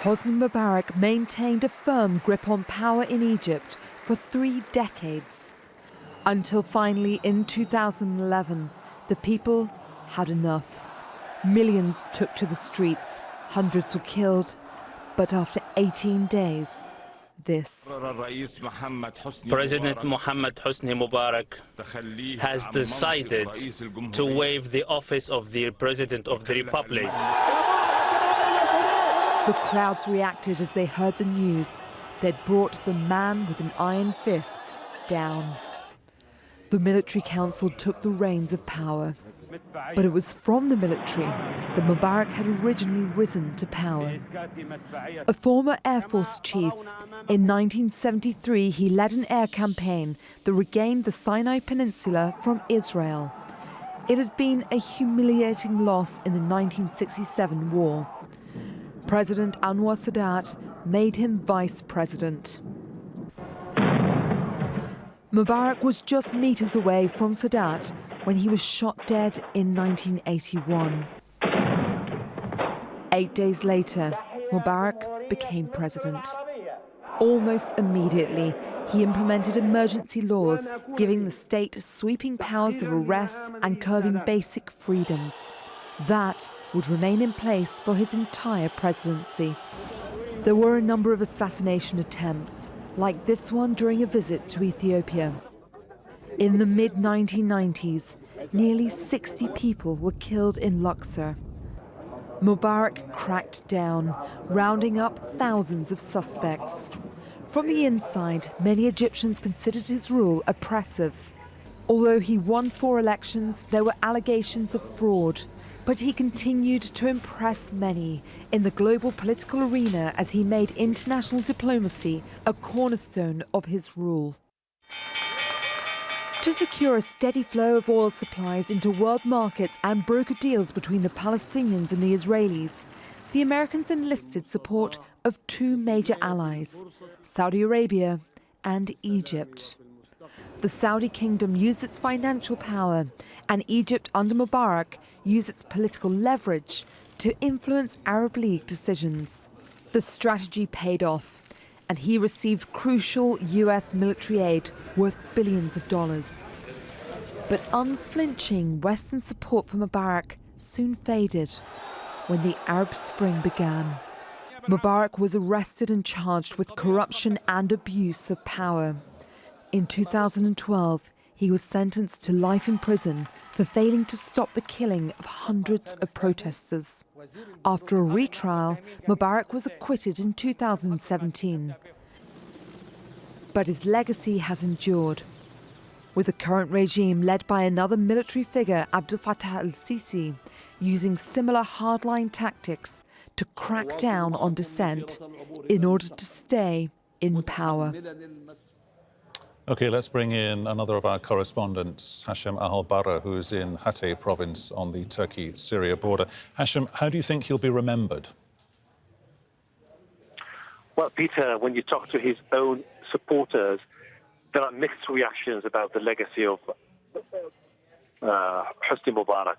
Hosni Mubarak maintained a firm grip on power in Egypt for 3 decades, until finally in 2011, the people had enough. Millions took to the streets, hundreds were killed, but after 18 days, this. President Mohammed Hosni Mubarak has decided to waive the office of the President of the Republic. The crowds reacted as they heard the news. They'd brought the man with an iron fist down. The military council took the reins of power. But it was from the military that Mubarak had originally risen to power. A former Air Force chief, in 1973 he led an air campaign that regained the Sinai Peninsula from Israel. It had been a humiliating loss in the 1967 war. President Anwar Sadat made him vice president. Mubarak was just meters away from Sadat when he was shot dead in 1981. 8 days later, Mubarak became president. Almost immediately, he implemented emergency laws, giving the state sweeping powers of arrest and curbing basic freedoms. That would remain in place for his entire presidency. There were a number of assassination attempts, like this one during a visit to Ethiopia. In the mid-1990s, nearly 60 people were killed in Luxor. Mubarak cracked down, rounding up thousands of suspects. From the inside, many Egyptians considered his rule oppressive. Although he won 4 elections, there were allegations of fraud. But he continued to impress many in the global political arena as he made international diplomacy a cornerstone of his rule. To secure a steady flow of oil supplies into world markets and broker deals between the Palestinians and the Israelis, the Americans enlisted support of 2 major allies, Saudi Arabia and Egypt. The Saudi kingdom used its financial power, and Egypt under Mubarak used its political leverage to influence Arab League decisions. The strategy paid off, and he received crucial US military aid worth billions of dollars. But unflinching Western support for Mubarak soon faded when the Arab Spring began. Mubarak was arrested and charged with corruption and abuse of power. In 2012, he was sentenced to life in prison for failing to stop the killing of hundreds of protesters. After a retrial, Mubarak was acquitted in 2017. But his legacy has endured. With the current regime led by another military figure, Abdel Fattah al-Sisi, using similar hardline tactics to crack down on dissent in order to stay in power. OK, let's bring in another of our correspondents, Hashem Al-Barra, who's in Hatay province on the Turkey-Syria border. Hashem, how do you think he'll be remembered? Well, Peter, when you talk to his own supporters, there are mixed reactions about the legacy of Hosni Mubarak.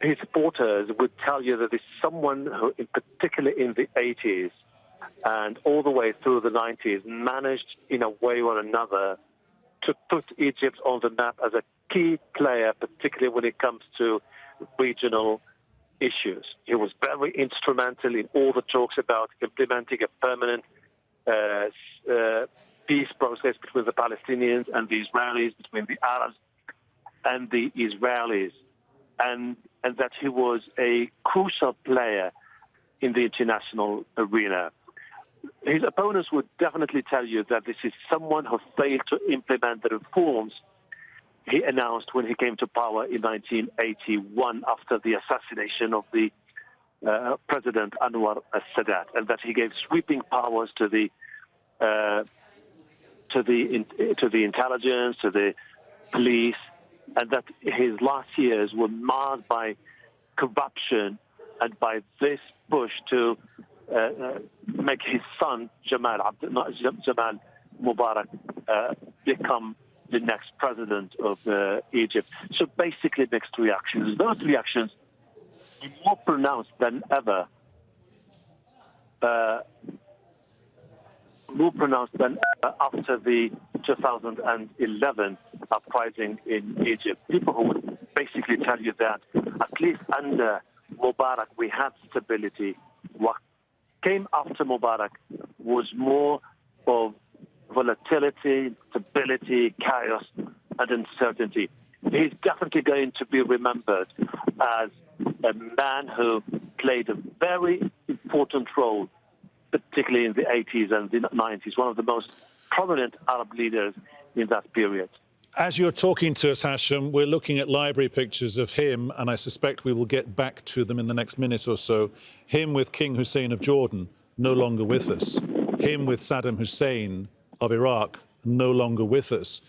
His supporters would tell you that it's someone who, in particular in the 80s, and all the way through the 90s, managed in a way or another to put Egypt on the map as a key player, particularly when it comes to regional issues. He was very instrumental in all the talks about implementing a permanent peace process between the Palestinians and the Israelis, between the Arabs and the Israelis, and that he was a crucial player in the international arena. His opponents would definitely tell you that this is someone who failed to implement the reforms he announced when he came to power in 1981 after the assassination of the President Anwar Sadat, and that he gave sweeping powers to the intelligence, to the police, and that his last years were marked by corruption and by this push to make his son, Jamal Mubarak, become the next president of Egypt. So basically mixed reactions. Those reactions are more pronounced than ever more pronounced than after the 2011 uprising in Egypt. People who would basically tell you that at least under Mubarak we had stability. What came after Mubarak was more of volatility, stability, chaos, and uncertainty. He's definitely going to be remembered as a man who played a very important role, particularly in the 80s and the 90s, one of the most prominent Arab leaders in that period. As you're talking to us, Hashim, we're looking at library pictures of him, and I suspect we will get back to them in the next minute or so. Him with King Hussein of Jordan, no longer with us. Him with Saddam Hussein of Iraq, no longer with us.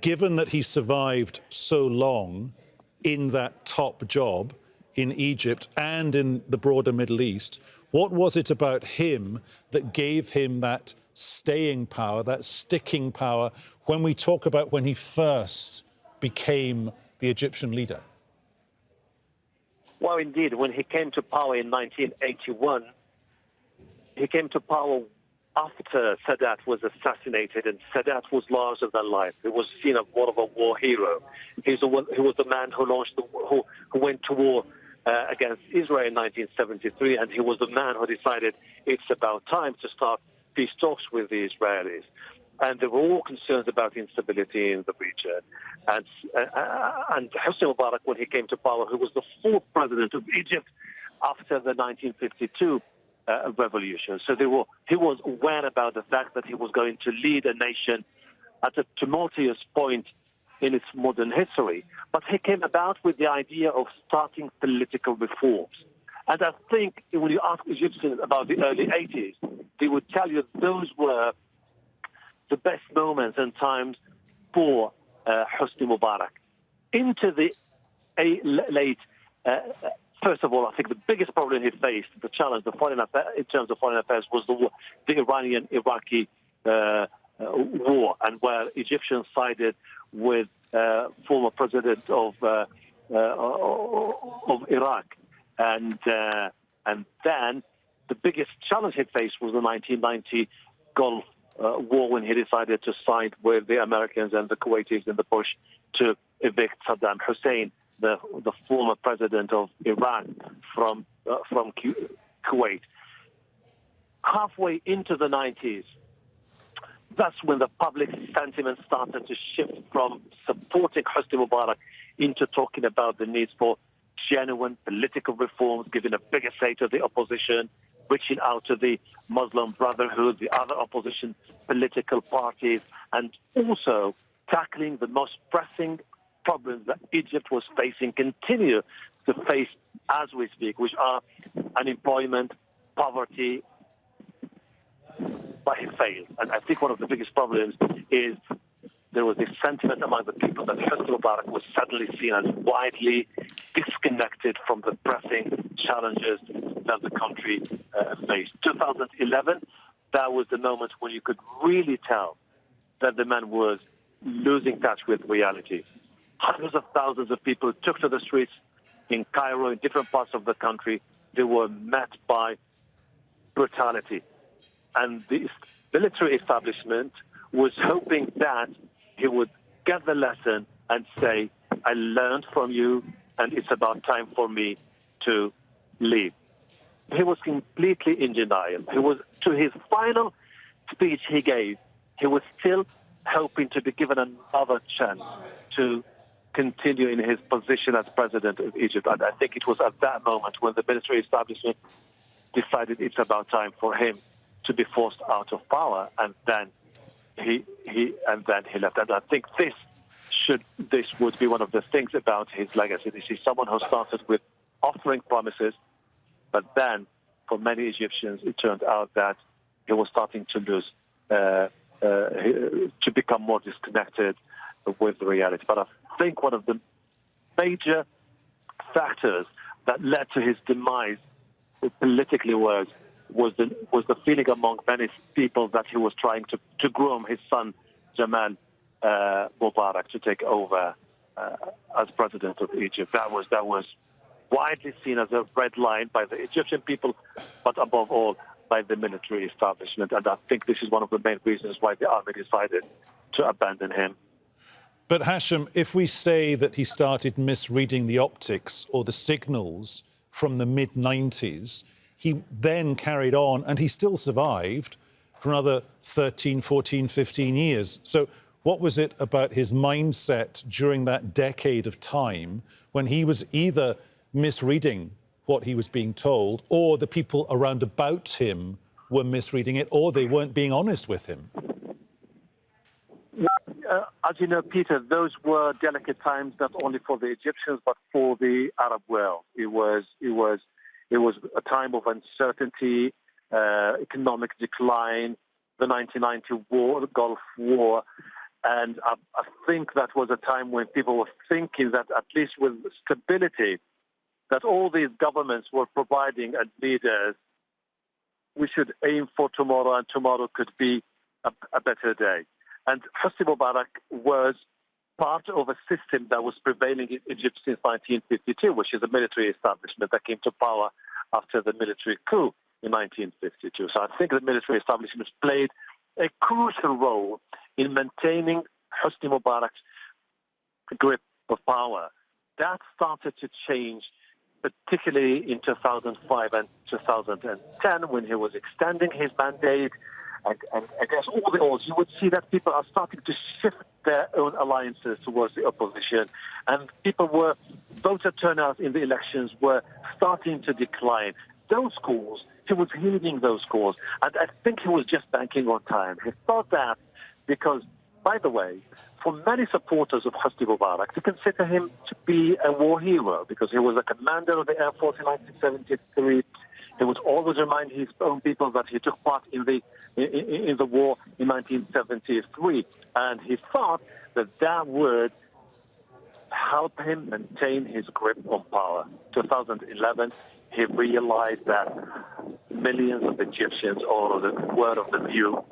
Given that he survived so long in that top job in Egypt and in the broader Middle East, what was it about him that gave him that staying power, that sticking power, when we talk about when he first became the Egyptian leader? Well, indeed, when he came to power in 1981, he came to power after Sadat was assassinated, and Sadat was larger than life. He was seen as one of a war hero. He was the man who launched who went to war against Israel in 1973, and he was the man who decided it's about time to start peace talks with the Israelis. And there were all concerns about instability in the region. And Hosni Mubarak, when he came to power, who was the fourth president of Egypt after the 1952 revolution. So he was aware about the fact that he was going to lead a nation at a tumultuous point in its modern history. But he came about with the idea of starting political reforms. And I think when you ask Egyptians about the early 80s, they would tell you those were the best moments and times for Hosni Mubarak. Into the late first of all, I think the biggest problem he faced, the challenge, in terms of foreign affairs, was the Iranian-Iraqi war, and where Egyptians sided with former president of Iraq, and then the biggest challenge he faced was the 1990 Gulf War, when he decided to side with the Americans and the Kuwaitis in the push to evict Saddam Hussein, the former president of Iran, from Kuwait. Halfway into the 90s, that's when the public sentiment started to shift from supporting Hosni Mubarak into talking about the needs for genuine political reforms, giving a bigger say to the opposition, reaching out to the Muslim Brotherhood, the other opposition political parties, and also tackling the most pressing problems that Egypt was facing, continue to face as we speak, which are unemployment, poverty. But he failed. And I think one of the biggest problems is there was this sentiment among the people that Hosni Mubarak was suddenly seen as widely disconnected from the pressing challenges that the country faced. 2011, that was the moment when you could really tell that the man was losing touch with reality. Hundreds of thousands of people took to the streets in Cairo, in different parts of the country. They were met by brutality. And the military establishment was hoping that he would get the lesson and say, I learned from you, and it's about time for me to leave. He was completely in denial. He was, to his final speech he gave, he was still hoping to be given another chance to continue in his position as president of Egypt. And I think it was at that moment when the military establishment decided it's about time for him to be forced out of power, and then he left. And I think this would be one of the things about his legacy. This is someone who started with offering promises, but then for many Egyptians it turned out that he was starting to lose, to become more disconnected with reality. But I think one of the major factors that led to his demise politically was the feeling among many people that he was trying to groom his son Jamal Mubarak to take over as president of Egypt. That was widely seen as a red line by the Egyptian people, but above all by the military establishment. And I think this is one of the main reasons why the army decided to abandon him. But Hashem, if we say that he started misreading the optics or the signals from the mid-90s, he then carried on and he still survived for another 13, 14, 15 years. So what was it about his mindset during that decade of time when he was either misreading what he was being told, or the people around about him were misreading it, or they weren't being honest with him? As you know, Peter, those were delicate times not only for the Egyptians but for the Arab world. It was a time of uncertainty, economic decline, the 1990 war, the Gulf War, and I think that was a time when people were thinking that at least with stability that all these governments were providing as leaders, we should aim for tomorrow, and tomorrow could be a better day. And Hosni Mubarak was part of a system that was prevailing in Egypt since 1952, which is a military establishment that came to power after the military coup in 1952. So I think the military establishment played a crucial role in maintaining Hosni Mubarak's grip of power. That started to change, particularly in 2005 and 2010, when he was extending his mandate. And against all the odds, you would see that people are starting to shift their own alliances towards the opposition. And voter turnout in the elections were starting to decline. Those calls, he was heeding those calls. And I think he was just banking on time. He thought that because, by the way, for many supporters of Hosni Mubarak, they consider him to be a war hero because he was a commander of the Air Force in 1973. He would always remind his own people that he took part in the war in 1973, and he thought that would help him maintain his grip on power. 2011, he realized that millions of Egyptians were of the view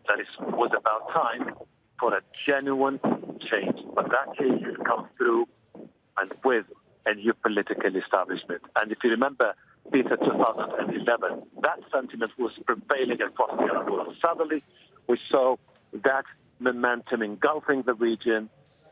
that it was about time for a genuine change. But that change has come through and with a new political establishment. And if you remember, Peter, 2011, that sentiment was prevailing across the Arab world. Suddenly, we saw that momentum engulfing the region,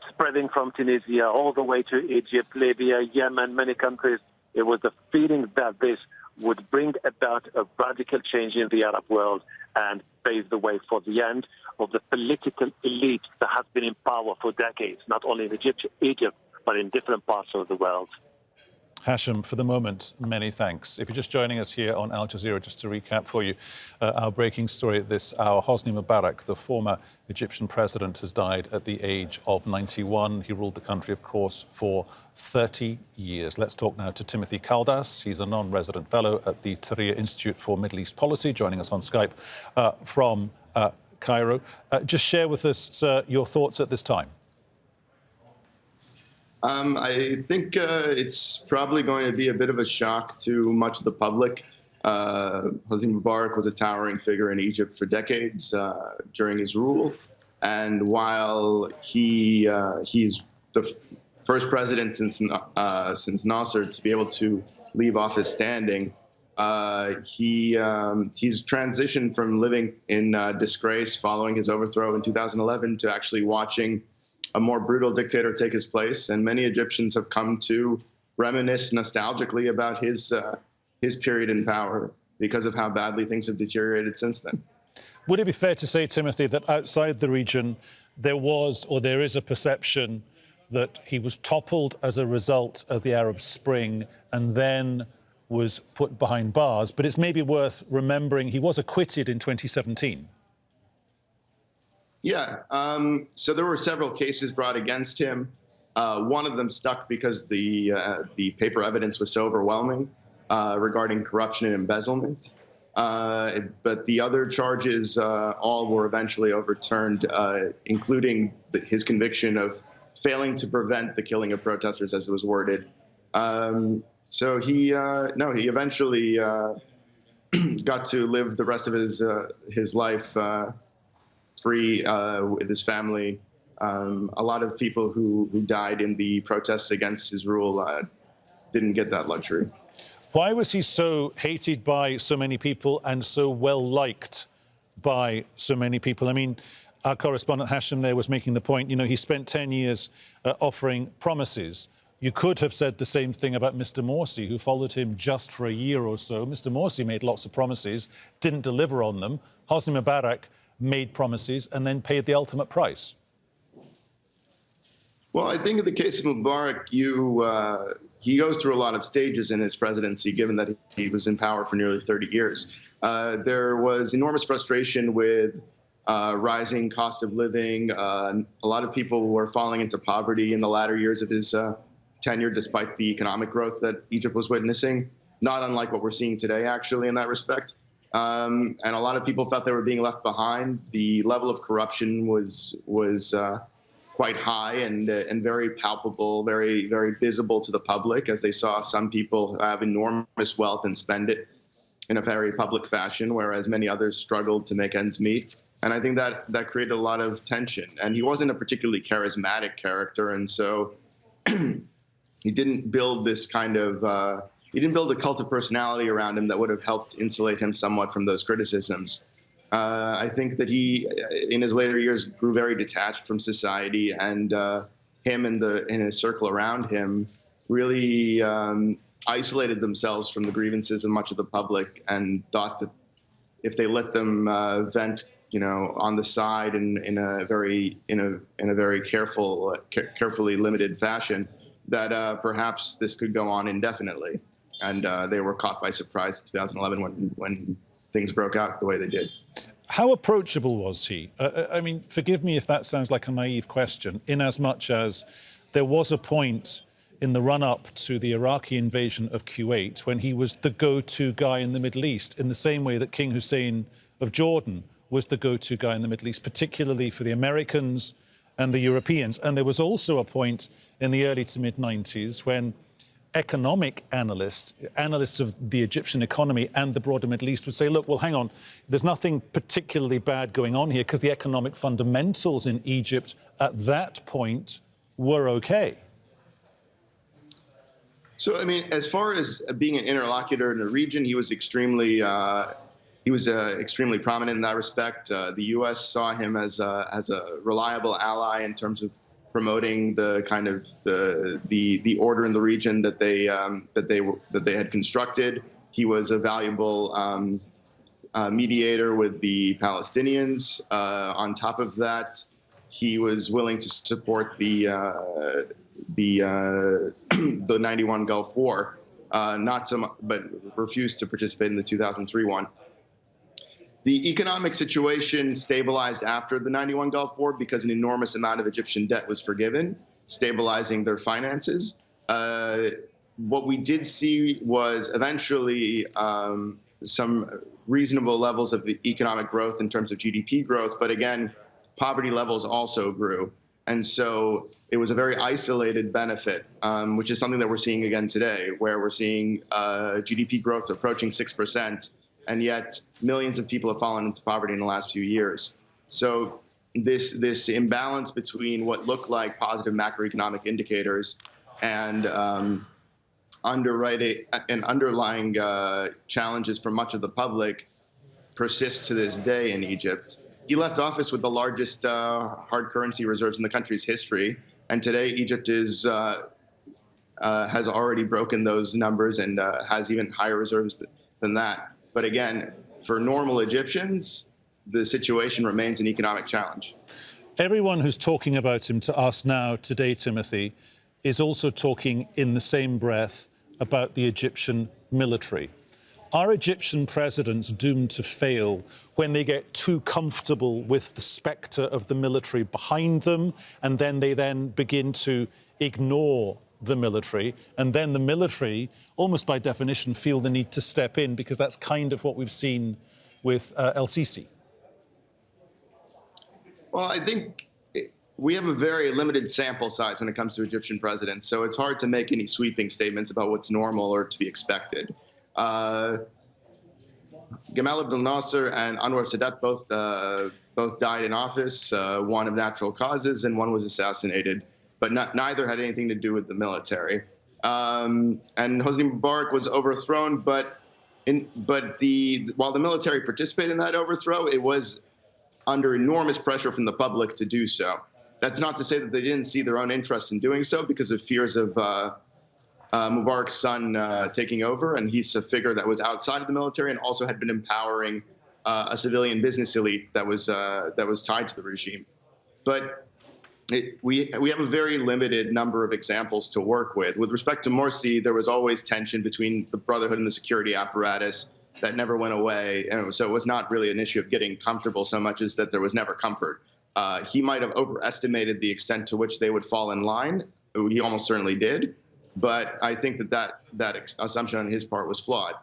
spreading from Tunisia all the way to Egypt, Libya, Yemen, many countries. It was the feeling that this would bring about a radical change in the Arab world and pave the way for the end of the political elite that has been in power for decades, not only in Egypt, but in different parts of the world. Hashem, for the moment, many thanks. If you're just joining us here on Al Jazeera, just to recap for you, our breaking story at this hour, Hosni Mubarak, the former Egyptian president, has died at the age of 91. He ruled the country, of course, for 30 years. Let's talk now to Timothy Kaldas. He's a non-resident fellow at the Tahrir Institute for Middle East Policy, joining us on Skype from Cairo. Just share with us, sir, your thoughts at this time. I think it's probably going to be a bit of a shock to much of the public. Hosni Mubarak was a towering figure in Egypt for decades during his rule. And while he's the first president since Nasser to be able to leave office standing, he's transitioned from living in disgrace following his overthrow in 2011 to actually watching a more brutal dictator take his place, and many Egyptians have come to reminisce nostalgically about his period in power because of how badly things have deteriorated since then. Would it be fair to say, Timothy, that outside the region there was or there is a perception that he was toppled as a result of the Arab Spring and then was put behind bars, but it's maybe worth remembering he was acquitted in 2017? Yeah, so there were several cases brought against him. One of them stuck because the paper evidence was so overwhelming regarding corruption and embezzlement. But the other charges all were eventually overturned, including his conviction of failing to prevent the killing of protesters, as it was worded. So he eventually got to live the rest of his life free with his family. A lot of people who died in the protests against his rule didn't get that luxury. Why was he so hated by so many people and so well-liked by so many people? I mean, our correspondent Hashem there was making the point, you know, he spent 10 years offering promises. You could have said the same thing about Mr. Morsi, who followed him just for a year or so. Mr. Morsi made lots of promises, didn't deliver on them. Hosni Mubarak made promises and then paid the ultimate price. Well, I think in the case of Mubarak, he goes through a lot of stages in his presidency, given that he was in power for nearly 30 years. There was enormous frustration with rising cost of living. A lot of people were falling into poverty in the latter years of his tenure, despite the economic growth that Egypt was witnessing, not unlike what we're seeing today, actually, in that respect. And a lot of people felt they were being left behind. The level of corruption was quite high and very palpable, very, very visible to the public, as they saw some people have enormous wealth and spend it in a very public fashion, whereas many others struggled to make ends meet. And I think that created a lot of tension. And he wasn't a particularly charismatic character, and so he didn't build this kind of he didn't build a cult of personality around him that would have helped insulate him somewhat from those criticisms. I think that he, in his later years, grew very detached from society, and him and his circle around him really isolated themselves from the grievances of much of the public, and thought that if they let them vent, you know, on the side in a very carefully limited fashion, that perhaps this could go on indefinitely. And they were caught by surprise in 2011 when things broke out the way they did. How approachable was he? I mean, forgive me if that sounds like a naive question, in as much as there was a point in the run-up to the Iraqi invasion of Kuwait when he was the go-to guy in the Middle East, in the same way that King Hussein of Jordan was the go-to guy in the Middle East, particularly for the Americans and the Europeans. And there was also a point in the early to mid-90s when economic analysts of the Egyptian economy and the broader Middle East would say, look, well, hang on, there's nothing particularly bad going on here because the economic fundamentals in Egypt at that point were okay. So, I mean, as far as being an interlocutor in the region, he was extremely prominent in that respect. The U.S. saw him as a reliable ally in terms of promoting the kind of the order in the region that they had constructed. He was a valuable mediator with the Palestinians. On top of that, he was willing to support the 91 Gulf War, but refused to participate in the 2003 one. The economic situation stabilized after the 91 Gulf War because an enormous amount of Egyptian debt was forgiven, stabilizing their finances. What we did see was eventually some reasonable levels of economic growth in terms of GDP growth, but again, poverty levels also grew. And so it was a very isolated benefit, which is something that we're seeing again today, where we're seeing GDP growth approaching 6%. And yet millions of people have fallen into poverty in the last few years. So this imbalance between what look like positive macroeconomic indicators and underlying challenges for much of the public persists to this day in Egypt. He left office with the largest hard currency reserves in the country's history, and today Egypt has already broken those numbers and has even higher reserves than that. But again, for normal Egyptians, the situation remains an economic challenge. Everyone who's talking about him to us now today, Timothy, is also talking in the same breath about the Egyptian military. Are Egyptian presidents doomed to fail when they get too comfortable with the spectre of the military behind them, and then they begin to ignore the military, and then the military, almost by definition, feel the need to step in, because that's kind of what we've seen with El-Sisi? Well, I think we have a very limited sample size when it comes to Egyptian presidents, so it's hard to make any sweeping statements about what's normal or to be expected. Gamal Abdel Nasser and Anwar Sadat both died in office, one of natural causes and one was assassinated, but neither had anything to do with the military. And Hosni Mubarak was overthrown, while the military participated in that overthrow, it was under enormous pressure from the public to do so. That's not to say that they didn't see their own interest in doing so because of fears of Mubarak's son taking over, and he's a figure that was outside of the military and also had been empowering a civilian business elite that was tied to the regime. But we have a very limited number of examples to work with. With respect to Morsi, there was always tension between the Brotherhood and the security apparatus that never went away, and so it was not really an issue of getting comfortable so much as that there was never comfort. He might have overestimated the extent to which they would fall in line. He almost certainly did. But I think that assumption on his part was flawed.